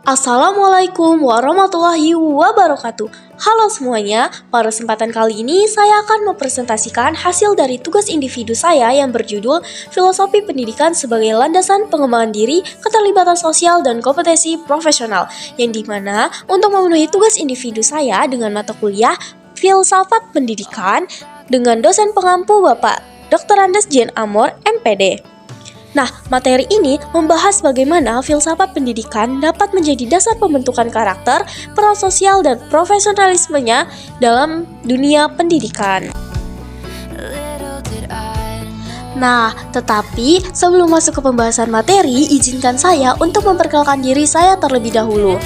Assalamualaikum warahmatullahi wabarakatuh. Halo semuanya, pada kesempatan kali ini saya akan mempresentasikan hasil dari tugas individu saya yang berjudul Filosofi Pendidikan sebagai Landasan Pengembangan Diri, Keterlibatan Sosial, dan Kompetensi Profesional, yang dimana untuk memenuhi tugas individu saya dengan mata kuliah Filsafat Pendidikan dengan dosen pengampu Bapak Dr. Andes Jen Amor, MPD. Nah, materi ini membahas bagaimana filsafat pendidikan dapat menjadi dasar pembentukan karakter, peran sosial, dan profesionalismenya dalam dunia pendidikan. Nah, tetapi sebelum masuk ke pembahasan materi, izinkan saya untuk memperkenalkan diri saya terlebih dahulu.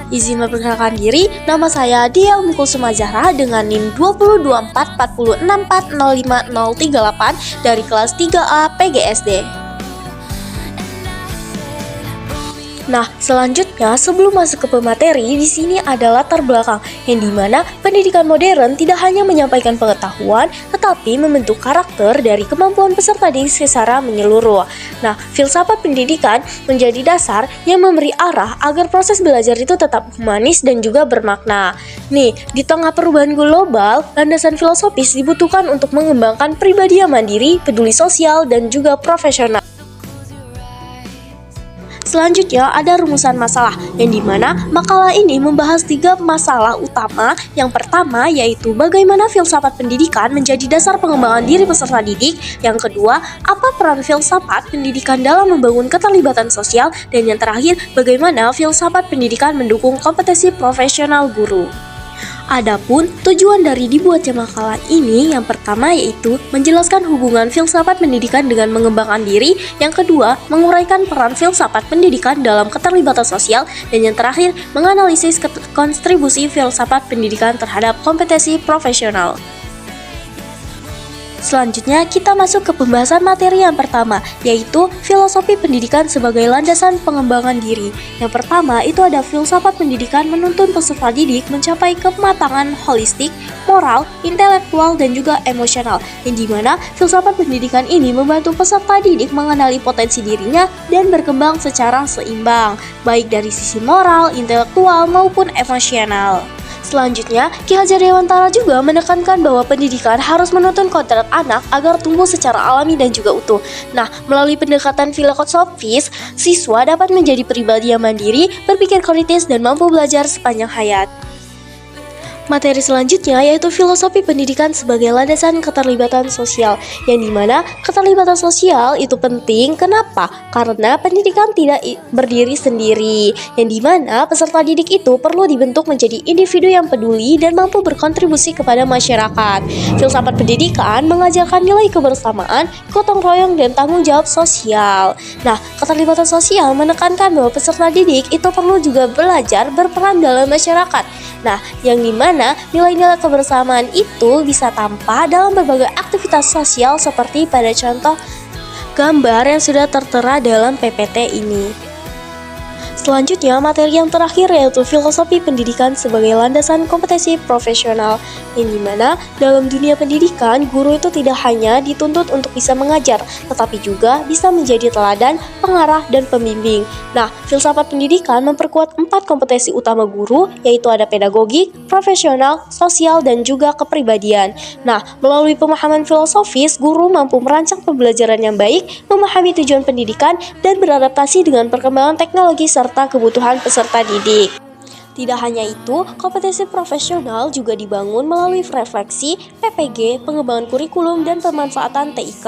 Izin memperkenalkan diri, nama saya Dia Umul Kulsum Zahra dengan NIM 2024406505038 dari kelas 3A PGSD. Nah, selanjutnya sebelum masuk ke pemateri, di sini adalah latar belakang yang dimana pendidikan modern tidak hanya menyampaikan pengetahuan, tetapi membentuk karakter dari kemampuan peserta didik secara menyeluruh. Nah, filsafat pendidikan menjadi dasar yang memberi arah agar proses belajar itu tetap humanis dan juga bermakna. Nih, di tengah perubahan global, landasan filosofis dibutuhkan untuk mengembangkan pribadi yang mandiri, peduli sosial, dan juga profesional. Selanjutnya ada rumusan masalah, yang dimana makalah ini membahas 3 masalah utama. Yang pertama yaitu bagaimana filsafat pendidikan menjadi dasar pengembangan diri peserta didik. Yang kedua, apa peran filsafat pendidikan dalam membangun keterlibatan sosial. Dan yang terakhir, bagaimana filsafat pendidikan mendukung kompetensi profesional guru. Adapun tujuan dari dibuatnya makalah ini, yang pertama yaitu menjelaskan hubungan filsafat pendidikan dengan mengembangkan diri, yang kedua menguraikan peran filsafat pendidikan dalam keterlibatan sosial, dan yang terakhir menganalisis kontribusi filsafat pendidikan terhadap kompetensi profesional. Selanjutnya kita masuk ke pembahasan materi yang pertama, yaitu filosofi pendidikan sebagai landasan pengembangan diri. Yang pertama itu ada filsafat pendidikan menuntun peserta didik mencapai kematangan holistik, moral, intelektual, dan juga emosional, yang dimana filsafat pendidikan ini membantu peserta didik mengenali potensi dirinya dan berkembang secara seimbang, baik dari sisi moral, intelektual, maupun emosional. Selanjutnya, Ki Hajar Dewantara juga menekankan bahwa pendidikan harus menuntun kodrat anak agar tumbuh secara alami dan juga utuh. Nah, melalui pendekatan filosofis, siswa dapat menjadi pribadi yang mandiri, berpikir kritis, dan mampu belajar sepanjang hayat. Materi selanjutnya yaitu filosofi pendidikan sebagai landasan keterlibatan sosial, yang dimana keterlibatan sosial itu penting. Kenapa? Karena pendidikan tidak berdiri sendiri, yang dimana peserta didik itu perlu dibentuk menjadi individu yang peduli dan mampu berkontribusi kepada masyarakat. Filsafat pendidikan mengajarkan nilai kebersamaan, gotong royong, dan tanggung jawab sosial. Nah, keterlibatan sosial menekankan bahwa peserta didik itu perlu juga belajar berperan dalam masyarakat. Nah, yang dimana nilai-nilai kebersamaan itu bisa tampak dalam berbagai aktivitas sosial seperti pada contoh gambar yang sudah tertera dalam PPT ini. Selanjutnya, materi yang terakhir yaitu filosofi pendidikan sebagai landasan kompetensi profesional, yang dimana dalam dunia pendidikan, guru itu tidak hanya dituntut untuk bisa mengajar, tetapi juga bisa menjadi teladan, pengarah, dan pembimbing. Nah, filsafat pendidikan memperkuat 4 kompetensi utama guru, yaitu ada pedagogik, profesional, sosial, dan juga kepribadian. Nah, melalui pemahaman filosofis, guru mampu merancang pembelajaran yang baik, memahami tujuan pendidikan, dan beradaptasi dengan perkembangan teknologi serta kebutuhan peserta didik. Tidak hanya itu, kompetensi profesional juga dibangun melalui refleksi, PPG, pengembangan kurikulum, dan pemanfaatan TIK.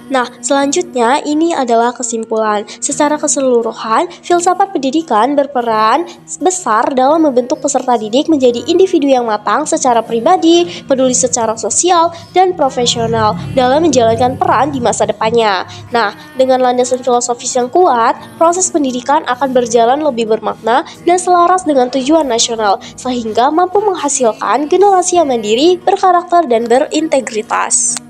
Nah, selanjutnya ini adalah kesimpulan. Secara keseluruhan, filsafat pendidikan berperan besar dalam membentuk peserta didik menjadi individu yang matang secara pribadi, peduli secara sosial, dan profesional dalam menjalankan peran di masa depannya. Nah, dengan landasan filosofis yang kuat, proses pendidikan akan berjalan lebih bermakna dan selaras dengan tujuan nasional, sehingga mampu menghasilkan generasi yang mandiri, berkarakter, dan berintegritas.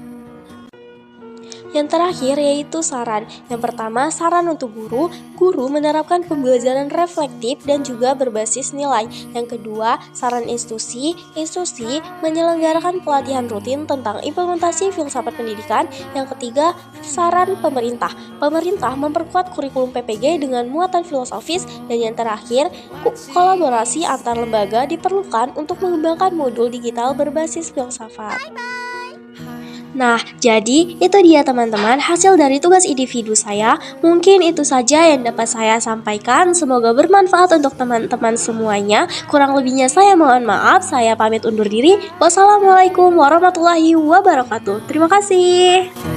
Yang terakhir yaitu saran. Yang pertama, saran untuk guru. Guru menerapkan pembelajaran reflektif dan juga berbasis nilai. Yang kedua, saran institusi. Institusi menyelenggarakan pelatihan rutin tentang implementasi filsafat pendidikan. Yang ketiga, saran pemerintah. Pemerintah memperkuat kurikulum PPG dengan muatan filosofis. Dan yang terakhir, kolaborasi antar lembaga diperlukan untuk mengembangkan modul digital berbasis filsafat. Nah, jadi itu dia teman-teman hasil dari tugas individu saya. Mungkin itu saja yang dapat saya sampaikan. Semoga bermanfaat untuk teman-teman semuanya. Kurang lebihnya saya mohon maaf. Saya pamit undur diri. Wassalamualaikum warahmatullahi wabarakatuh. Terima kasih.